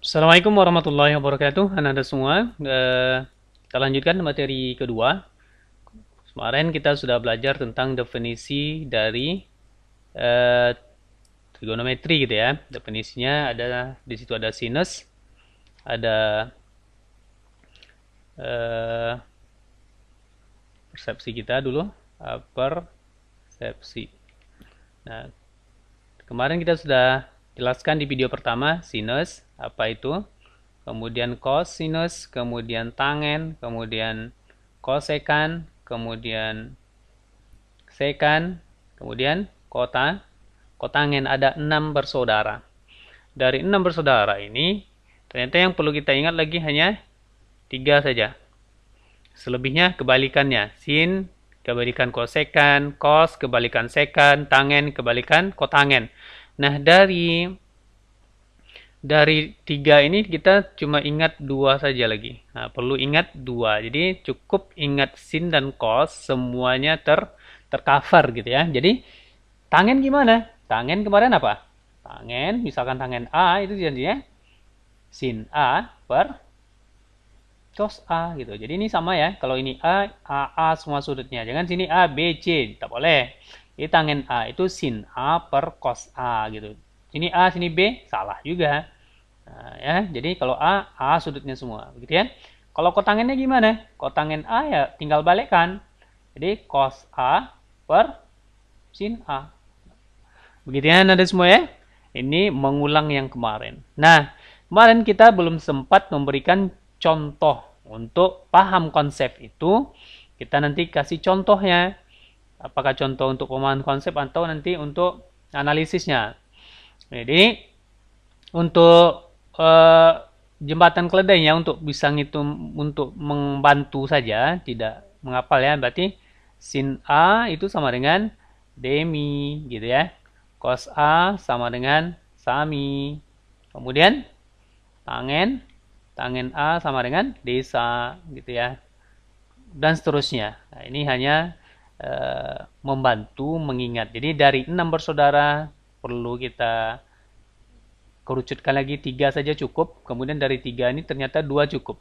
Assalamualaikum warahmatullahi wabarakatuh, anak-anak semua. Kita lanjutkan materi kedua. Kemarin kita sudah belajar tentang definisi dari eh, trigonometri gitu ya. Definisinya ada di situ ada sinus, ada eh, persepsi kita dulu, persepsi. Nah, kemarin kita sudah jelaskan di video pertama sinus apa itu, kemudian cosinus, kemudian tangen, kemudian kosekan, kemudian sekan, kemudian kotangen. Ada 6 bersaudara. Dari 6 bersaudara ini, ternyata yang perlu kita ingat lagi hanya 3 saja. Selebihnya kebalikannya. Sin kebalikan kosekan, kos kebalikan sekan, tangen kebalikan kotangen. Nah, dari 3 ini kita cuma ingat 2 saja lagi. Nah, perlu ingat 2. Jadi cukup ingat sin dan cos semuanya tercover gitu ya. Jadi tangen gimana? Tangen kemarin apa? Tangen, misalkan tangen A itu jadinya sin A per cos A gitu. Jadi ini sama ya. Kalau ini A semua sudutnya. Jangan sini A, B, C. Tak boleh. Jadi tangen A itu sin A per cos A gitu. Sini A, sini B, salah juga. Nah, ya, jadi kalau A sudutnya semua, begitu ya. Kalau kotangennya gimana? Kotangen A ya tinggal balikkan. Jadi cos A per sin A. Begitu ya, ada semua ya. Ini mengulang yang kemarin. Nah, kemarin kita belum sempat memberikan contoh. Untuk paham konsep itu, kita nanti kasih contohnya. Apakah contoh untuk pemahaman konsep atau nanti untuk analisisnya. Jadi, untuk jembatan keledainya untuk bisa ngitung untuk membantu saja, tidak menghafal ya. Berarti sin A itu sama dengan demi gitu ya. Cos A sama dengan sami. Kemudian tangen tangen A sama dengan desa gitu ya. Dan seterusnya. Nah, ini hanya membantu mengingat. Jadi dari 6 bersaudara perlu kita kerucutkan lagi 3 saja cukup. Kemudian dari 3 ini ternyata 2 cukup.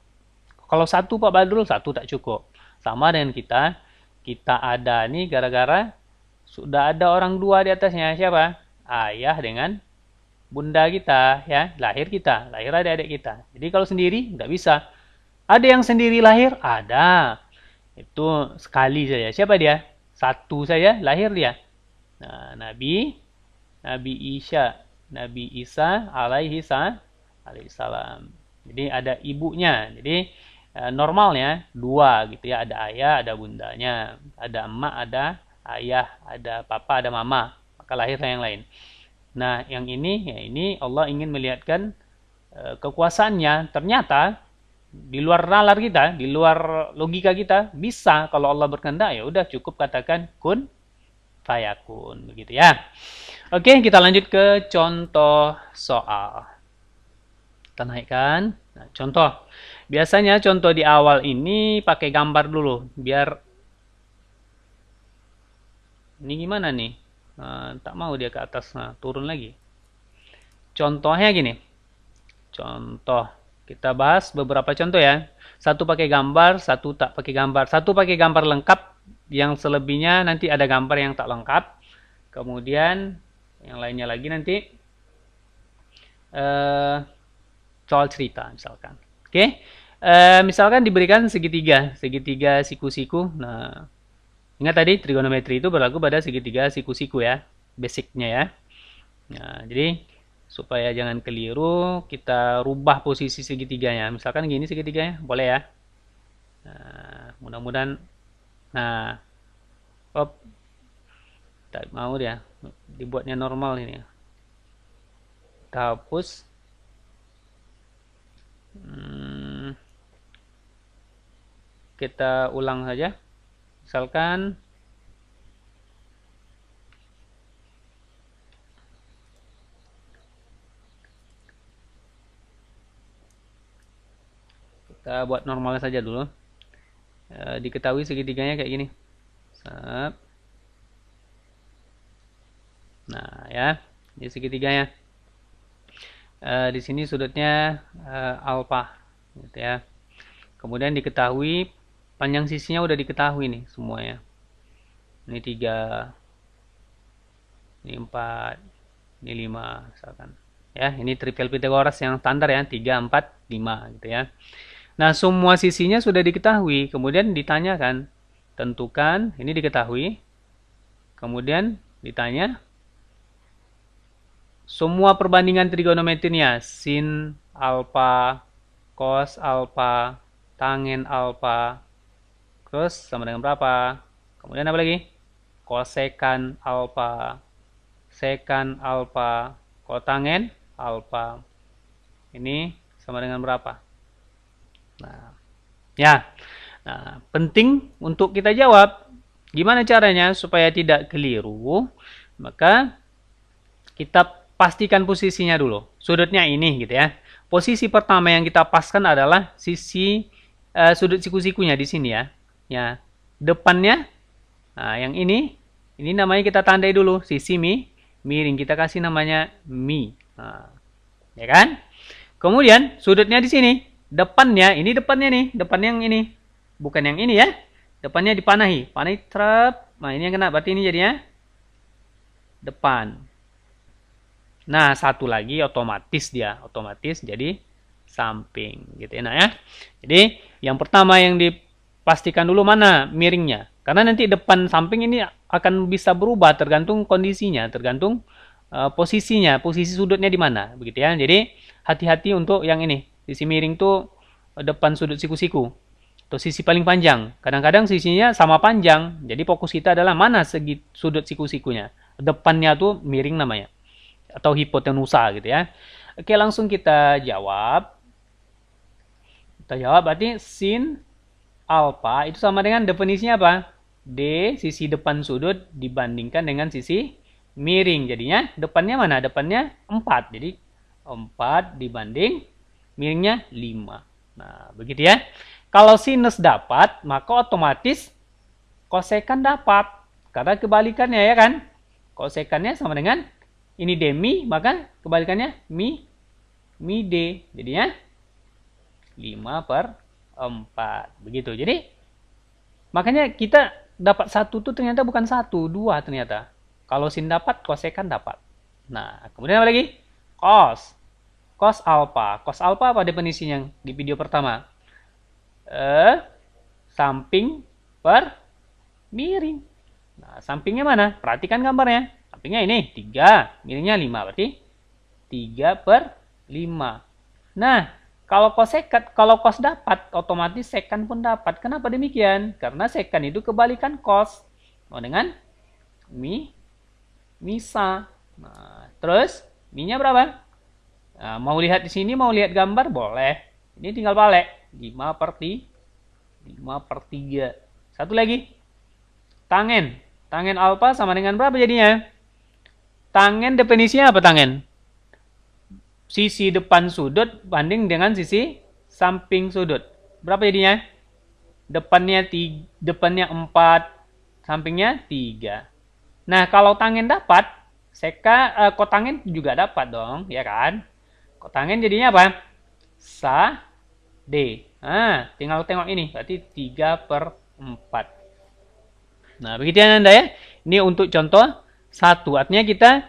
Kalau satu Pak Badrul, satu tak cukup. Sama dengan kita. Kita ada nih gara-gara sudah ada orang dua di atasnya. Siapa? Ayah dengan bunda kita. Ya, lahir kita. Lahir adik-adik kita. Jadi kalau sendiri nggak bisa. Ada yang sendiri lahir? Ada. Itu sekali saja. Siapa dia? Satu saja lahir dia. Nah, Nabi Isa alaihi salam. Jadi ada ibunya. Jadi normalnya dua gitu ya. Ada ayah, ada bundanya. Ada emak, ada ayah, ada papa, ada mama. Maka lahir yang lain. Nah, yang ini ya ini Allah ingin melihatkan kekuasaannya. Ternyata di luar nalar kita, di luar logika kita bisa kalau Allah berkehendak ya udah cukup katakan kun fayakun begitu ya. Oke, kita lanjut ke contoh soal. Kita naikkan. Nah, contoh. Biasanya contoh di awal ini pakai gambar dulu. Biar ini gimana nih? Tak mau dia ke atas. Nah, turun lagi. Contohnya gini. Contoh. Kita bahas beberapa contoh ya. Satu pakai gambar, satu tak pakai gambar. Satu pakai gambar lengkap. Yang selebihnya nanti ada gambar yang tak lengkap. Kemudian yang lainnya lagi nanti soal cerita misalkan. Oke. Misalkan diberikan segitiga siku-siku. Nah, ingat tadi trigonometri itu berlaku pada segitiga siku-siku ya, basicnya ya. Nah, jadi supaya jangan keliru, kita rubah posisi segitiganya. Misalkan gini segitiganya, boleh ya. Nah, mudah-mudahan. Nah, op, tak mau dia dibuatnya normal ini. Kita hapus. Kita ulang saja. Misalkan kita buat normalnya saja dulu. Diketahui segitiganya kayak gini. Nah ya, ini segitiganya. Di sini sudutnya alfa, gitu ya. Kemudian diketahui panjang sisinya udah diketahui nih semuanya. Ini 3, ini 4, ini 5 misalkan. Ya, ini trivial Pythagoras yang standar ya, 3, 4, 5 gitu ya. Nah, semua sisinya sudah diketahui, kemudian ditanyakan, tentukan, ini diketahui, kemudian ditanya, semua perbandingan trigonometrinya, sin alfa, cos alfa, tangen alfa, terus sama dengan berapa? Kemudian apa lagi? Kosekan alfa, sekan alfa, kotangen alfa. Ini sama dengan berapa? Nah, ya. Nah, penting untuk kita jawab. Gimana caranya supaya tidak keliru? Maka kita pastikan posisinya dulu. Sudutnya ini gitu ya. Posisi pertama yang kita paskan adalah sisi sudut siku-sikunya di sini ya. Ya, depannya. Nah, yang ini namanya kita tandai dulu sisi miring. Kita kasih namanya mi. Nah, ya kan? Kemudian sudutnya di sini. Depannya, ini depannya nih. Depan yang ini. Bukan yang ini ya. Depannya dipanahi. Panahi trap. Nah, ini yang kena. Berarti ini jadinya depan. Nah, satu lagi otomatis dia. Otomatis jadi samping. Gitu ya. Nah ya. Jadi, yang pertama yang dipastikan dulu mana miringnya. Karena nanti depan samping ini akan bisa berubah tergantung kondisinya. Tergantung posisinya. Posisi sudutnya di mana. Begitu ya. Jadi, hati-hati untuk yang ini. Sisi miring tuh depan sudut siku-siku atau sisi paling panjang. Kadang-kadang sisinya sama panjang. Jadi fokus kita adalah mana segi sudut siku-sikunya. Depannya tuh miring namanya. Atau hipotenusa gitu ya. Oke, langsung kita jawab. Kita jawab berarti sin alfa itu sama dengan definisinya apa? D sisi depan sudut dibandingkan dengan sisi miring. Jadinya depannya mana? Depannya 4. Jadi 4 dibanding miringnya 5. Nah, begitu ya. Kalau sinus dapat, maka otomatis kosekan dapat. Karena kebalikannya ya kan. Kosekannya sama dengan ini demi, maka kebalikannya mi d. Jadinya 5/4. Begitu. Jadi, makanya kita dapat 1 tuh ternyata bukan 1, 2 ternyata. Kalau sin dapat, kosekan dapat. Nah, kemudian apa lagi? Cos. Cos alpha. Cos alpha apa definisinya di video pertama? Samping per miring. Nah, sampingnya mana? Perhatikan gambarnya. Sampingnya ini 3, miringnya 5. Berarti 3/5. Nah, kalau cos dapat, otomatis sekan pun dapat. Kenapa demikian? Karena sekan itu kebalikan cos. Mau dengan misa. Nah, terus mi-nya berapa? Nah, mau lihat di sini, mau lihat gambar, boleh. Ini tinggal balik. 5/3. Satu lagi. Tangen. Tangen alfa sama dengan berapa jadinya? Tangen definisinya apa tangen? Sisi depan sudut banding dengan sisi samping sudut. Berapa jadinya? Depannya 4, sampingnya 3. Nah, kalau tangen dapat, kotangen juga dapat dong, ya kan? Kotangen jadinya apa? Sa D. Nah, tinggal tengok ini, berarti 3/4. Nah, begitu ya Anda ya. Ini untuk contoh 1. Artinya kita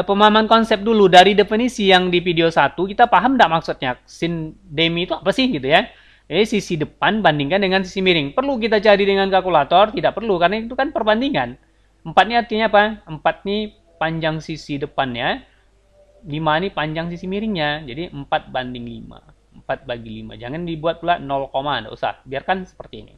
pemahaman konsep dulu dari definisi yang di video 1, kita paham enggak maksudnya? Sin demi itu apa sih gitu ya? Jadi sisi depan bandingkan dengan sisi miring. Perlu kita cari dengan kalkulator? Tidak perlu, karena itu kan perbandingan. 4 ini artinya apa? 4 ini panjang sisi depannya, 5 ini panjang sisi miringnya. Jadi 4/5. 4/5. Jangan dibuat pula 0, enggak usah. Biarkan seperti ini.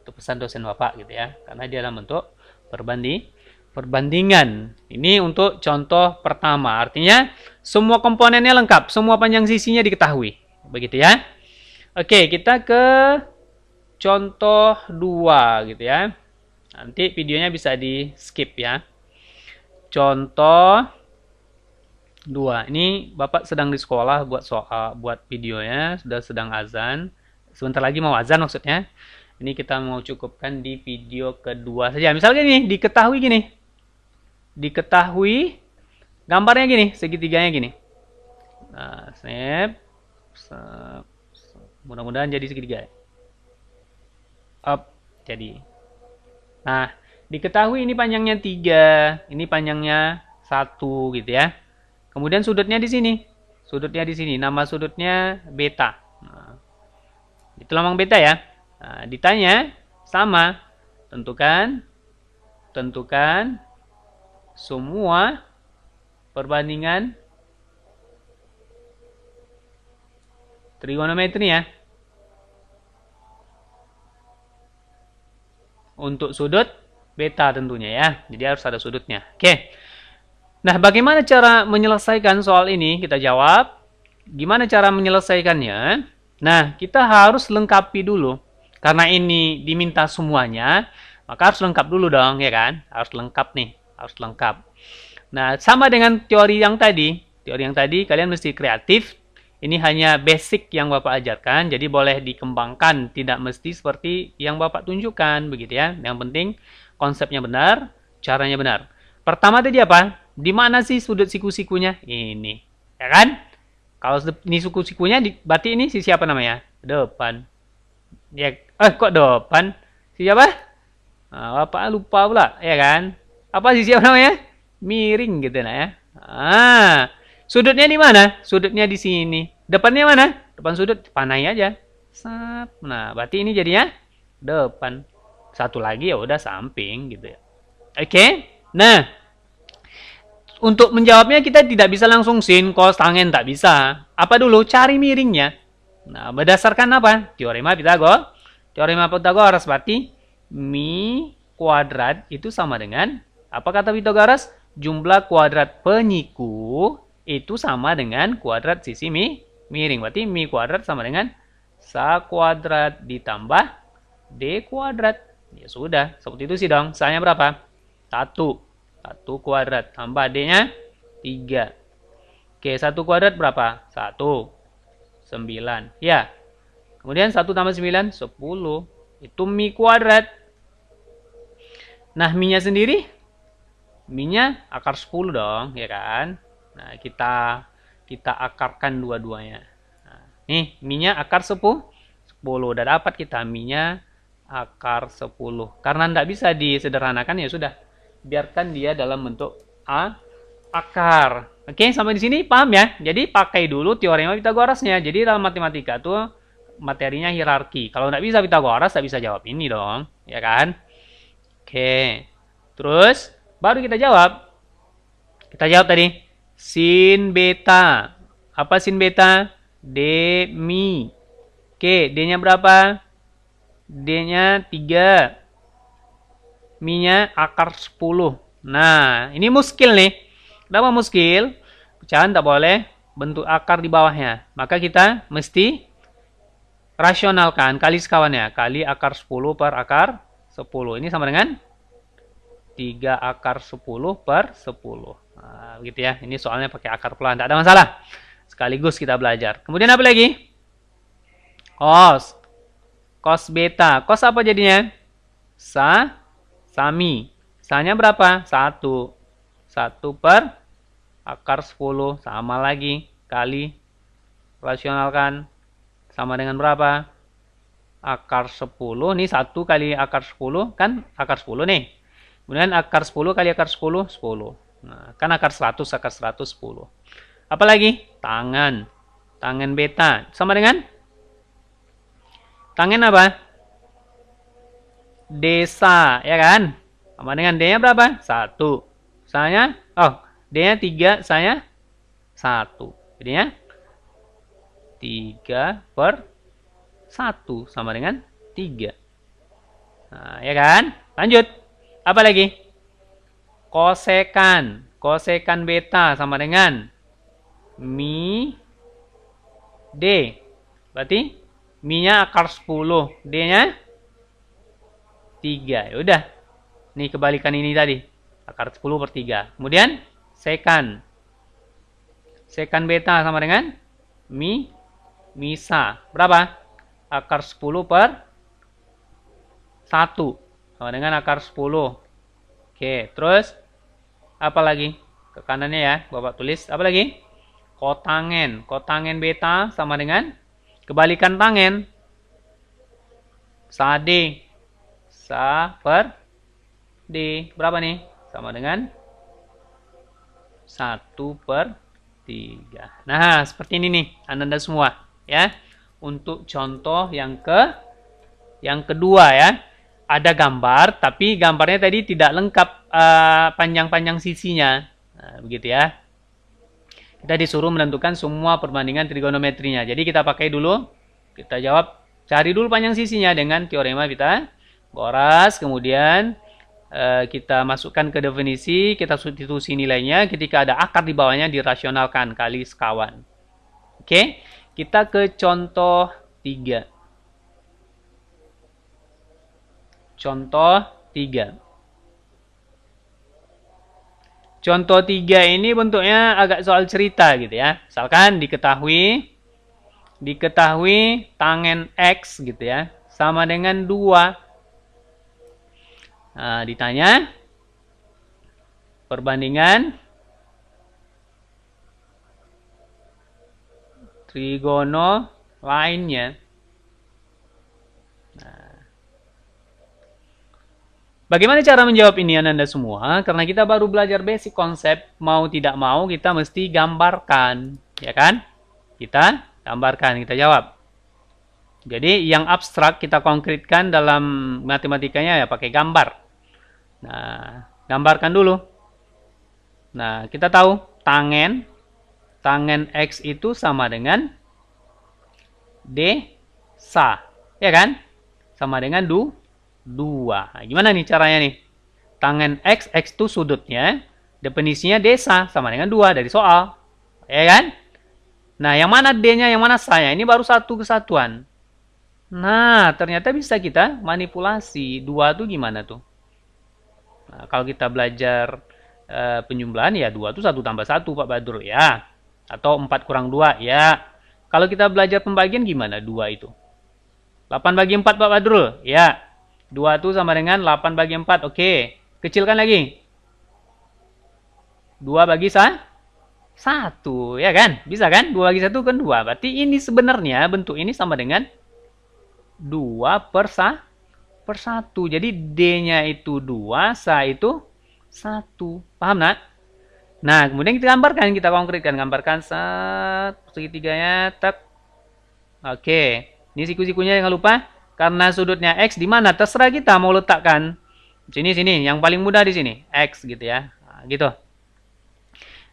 Itu pesan dosen Bapak gitu ya. Karena dia dalam bentuk perbandingan. Ini untuk contoh pertama. Artinya semua komponennya lengkap, semua panjang sisinya diketahui. Begitu ya. Oke, kita ke contoh 2 gitu ya. Nanti videonya bisa di-skip ya. Contoh 2. Ini Bapak sedang di sekolah buat soal, buat videonya, sudah sedang azan. Sebentar lagi mau azan maksudnya. Ini kita mau cukupkan di video kedua saja. Misalnya gini, diketahui gini. Diketahui gambarnya gini, segitiganya gini. Nah, snap. Mudah-mudahan jadi segitiga. Up, jadi. Nah, diketahui ini panjangnya 3, ini panjangnya 1 gitu ya. Kemudian sudutnya di sini. Sudutnya di sini. Nama sudutnya beta. Nah, itu lambang beta ya. Nah, ditanya sama. Tentukan semua perbandingan trigonometri ya. Untuk sudut beta tentunya ya. Jadi harus ada sudutnya. Oke. Nah, bagaimana cara menyelesaikan soal ini? Kita jawab. Gimana cara menyelesaikannya? Nah, kita harus lengkapi dulu. Karena ini diminta semuanya, maka harus lengkap dulu dong, ya kan? Harus lengkap nih, harus lengkap. Nah, sama dengan teori yang tadi. Teori yang tadi kalian mesti kreatif. Ini hanya basic yang Bapak ajarkan, jadi boleh dikembangkan, tidak mesti seperti yang Bapak tunjukkan, begitu ya. Yang penting konsepnya benar, caranya benar. Pertama tadi apa? Di mana sih sudut siku-sikunya? Ini, ya kan? Kalau ini siku-sikunya, berarti ini sisi apa namanya? Depan. Ya, kok depan? Sisi apa? Nah, Bapak lupa pula, ya kan? Apa sisi apa namanya? Miring gitu nah ya. Sudutnya di mana? Sudutnya di sini. Depannya mana? Depan sudut panai aja. Sat. Nah, berarti ini jadinya depan. Satu lagi ya udah samping gitu ya. Oke. Nah, untuk menjawabnya kita tidak bisa langsung sin, cos, tangen, tak bisa. Apa dulu? Cari miringnya. Nah, berdasarkan apa? Teorema Pythagoras. Teorema Pythagoras berarti mi kuadrat itu sama dengan apa kata Pythagoras? Jumlah kuadrat penyiku itu sama dengan kuadrat sisi miring. Berarti mi kuadrat sama dengan sa kuadrat ditambah d kuadrat. Ya sudah, seperti itu sih dong. Sa-nya berapa? 1. 1 kuadrat tambah d-nya 3. Oke, 1 kuadrat berapa? 1. 9. Ya. Kemudian 1 tambah 9, 10. Itu mi kuadrat. Nah, mi-nya sendiri? Mi-nya akar 10 dong, ya kan? Nah, kita akarkan dua-duanya. Nah, nih, mi-nya akar 10. Udah dapat kita mi-nya akar 10. Karena tidak bisa disederhanakan, ya sudah. Biarkan dia dalam bentuk akar. Oke, sampai di sini paham ya? Jadi pakai dulu teorema Pythagorasnya. Jadi dalam matematika tuh materinya hierarki. Kalau nggak bisa Pythagoras, nggak bisa jawab ini dong, ya kan? Oke, terus baru kita jawab. Kita jawab tadi. Sin beta. Apa sin beta? D mi. Oke, D-nya berapa? D-nya 3. Mi-nya akar 10. Nah, ini muskil nih. Kenapa muskil? Pecahan tak boleh bentuk akar di bawahnya. Maka kita mesti rasionalkan. Kali sekawannya. Kali akar 10 per akar 10. Ini sama dengan 3 akar 10 per 10. Nah, begitu ya. Ini soalnya pakai akar pelan. Tidak ada masalah. Sekaligus kita belajar. Kemudian apa lagi? Cos. Cos beta. Cos apa jadinya? Sami. Sa-nya berapa? 1. 1 per akar 10. Sama lagi. Kali. Rasionalkan. Sama dengan berapa? Akar 10. Ini 1 kali akar 10. Kan akar 10 nih. Kemudian akar 10 kali akar 10. 10. Nah, kan akar 100. Akar 100 10. Apa lagi? Tangan. Tangan beta. Sama dengan? Tangan apa? Desa, ya kan? Sama dengan D-nya berapa? 1. Sa-nya, D-nya 3, sa-nya 1. Jadinya 3 per 1 sama dengan 3. Nah, ya kan? Lanjut. Apa lagi? Kosekan. Kosekan beta sama dengan mi D. Berarti mi-nya akar 10, D-nya 3. Ya udah. Ini kebalikan ini tadi. Akar 10 per 3. Kemudian sekan. Sekan beta sama dengan misa. Berapa? Akar 10 per 1. Sama dengan akar 10. Oke, terus apa lagi? Ke kanannya ya, Bapak tulis. Apa lagi? Kotangen. Kotangen beta sama dengan kebalikan tangen. Sade. Sa per D. Berapa nih? Sama dengan 1/3. Nah, seperti ini nih, Anda semua. Ya. Untuk contoh yang kedua ya. Ada gambar, tapi gambarnya tadi tidak lengkap panjang-panjang sisinya. Nah, begitu ya. Kita disuruh menentukan semua perbandingan trigonometrinya. Jadi kita pakai dulu, kita jawab, cari dulu panjang sisinya dengan teorema Pythagoras, kemudian kita masukkan ke definisi, kita substitusi nilainya, ketika ada akar di bawahnya dirasionalkan kali sekawan. Oke, kita ke contoh 3. Contoh 3. Contoh 3 ini bentuknya agak soal cerita gitu ya. Misalkan diketahui tangen X gitu ya, sama dengan 2. Nah, ditanya perbandingan trigono lainnya. Bagaimana cara menjawab ini Anda semua? Karena kita baru belajar basic konsep, mau tidak mau kita mesti gambarkan, ya kan? Kita gambarkan, kita jawab. Jadi yang abstrak kita konkretkan dalam matematikanya ya pakai gambar. Nah, gambarkan dulu. Nah, kita tahu tangen X itu sama dengan D sa, ya kan? Sama dengan 2. Nah, gimana nih caranya nih? Tangen X itu sudutnya, definisinya desa sama dengan 2 dari soal. Ya kan? Nah, yang mana D-nya, yang mana sa-nya? Ini baru satu kesatuan. Nah, ternyata bisa kita manipulasi. 2 tuh gimana tuh? Nah, kalau kita belajar penjumlahan ya 2 tuh 1 tambah 1 Pak Badrul ya. Atau 4 kurang 2 ya. Kalau kita belajar pembagian gimana 2 itu? 8 bagi 4 Pak Badrul ya. 2 itu sama dengan 8 bagi 4. Oke. Kecilkan lagi. 2 bagi 1. Ya kan? Bisa kan? 2 bagi 1 kan 2. Berarti ini sebenarnya bentuk ini sama dengan 2/1. Jadi D-nya itu 2, Sa itu 1. Paham nak? Nah, kemudian kita gambarkan. Kita konkretkan. Gambarkan segitiganya. Tak. Oke. Ini siku-sikunya jangan lupa. Karena sudutnya X di mana? Terserah kita mau letakkan. Sini. Yang paling mudah di sini. X gitu ya. Nah, gitu.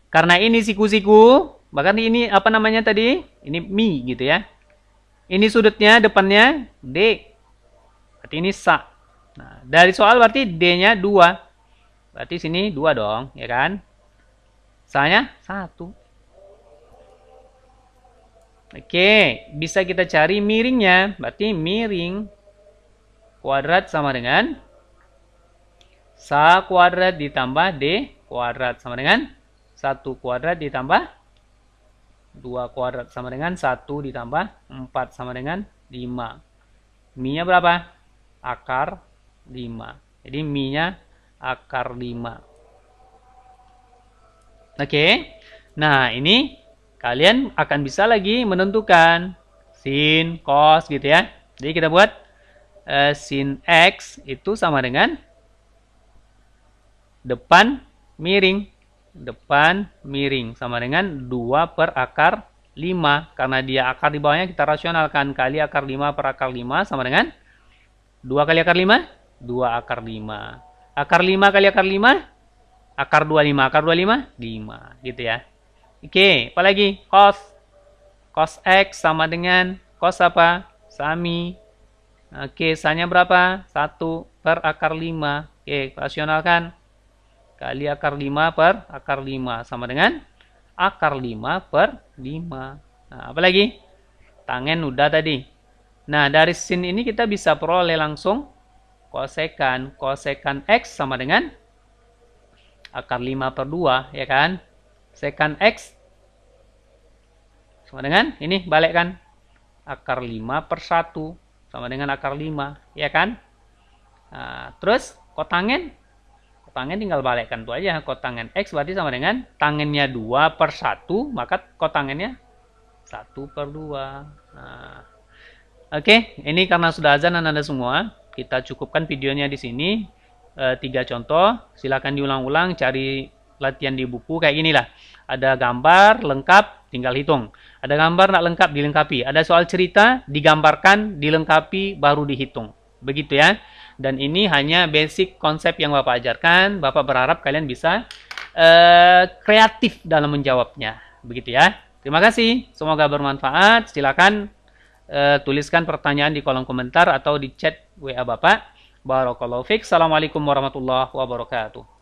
Karena ini siku-siku. Bahkan ini apa namanya tadi? Ini mi gitu ya. Ini sudutnya depannya D. Berarti ini sa. Nah, dari soal berarti D-nya 2. Berarti sini 2 dong. Ya kan? Sa-nya 1. Oke, bisa kita cari miringnya. Berarti miring kuadrat sama dengan sa kuadrat ditambah D kuadrat sama dengan 1 kuadrat ditambah 2 kuadrat sama dengan 1 ditambah 4 sama dengan 5. Mi-nya berapa? Akar 5. Jadi mi-nya akar 5. Oke. Nah, ini kalian akan bisa lagi menentukan sin, cos gitu ya. Jadi kita buat sin X itu sama dengan depan miring. Depan miring sama dengan 2 per akar 5. Karena dia akar di bawahnya kita rasionalkan. Kali akar 5 per akar 5 sama dengan 2 kali akar 5. 2 akar 5. Akar 5 kali akar 5. Akar 25. Akar 25. 5. Gitu ya. Oke, apalagi cos. Cos X sama dengan cos apa? Sami. Oke, sa-nya berapa? 1 per akar 5. Oke, rasionalkan. Kali akar 5 per akar 5 sama dengan akar 5 per 5. Nah, apalagi? Tangen udah tadi. Nah, dari sin ini kita bisa peroleh langsung kosekan. Kosekan X sama dengan akar 5 per 2, ya kan? Sekan X sama dengan, ini balikkan. Akar 5 per 1 sama dengan akar 5, ya kan? Nah, terus kotangen Kotangen tinggal balikkan tuh aja. Kotangen X berarti sama dengan tangennya 2 per 1, maka kotangennya 1 per 2. Nah, oke, ini karena sudah azan Anda semua, kita cukupkan videonya di sini. 3 contoh, silakan diulang-ulang, cari latihan di buku kayak gini lah. Ada gambar lengkap, tinggal hitung. Ada gambar nak lengkap, dilengkapi. Ada soal cerita, digambarkan, dilengkapi, baru dihitung. Begitu ya. Dan ini hanya basic konsep yang Bapak ajarkan. Bapak berharap kalian bisa kreatif dalam menjawabnya. Begitu ya. Terima kasih. Semoga bermanfaat. Silakan tuliskan pertanyaan di kolom komentar atau di chat WA Bapak. Barakallahu fiik. Assalamualaikum warahmatullahi wabarakatuh.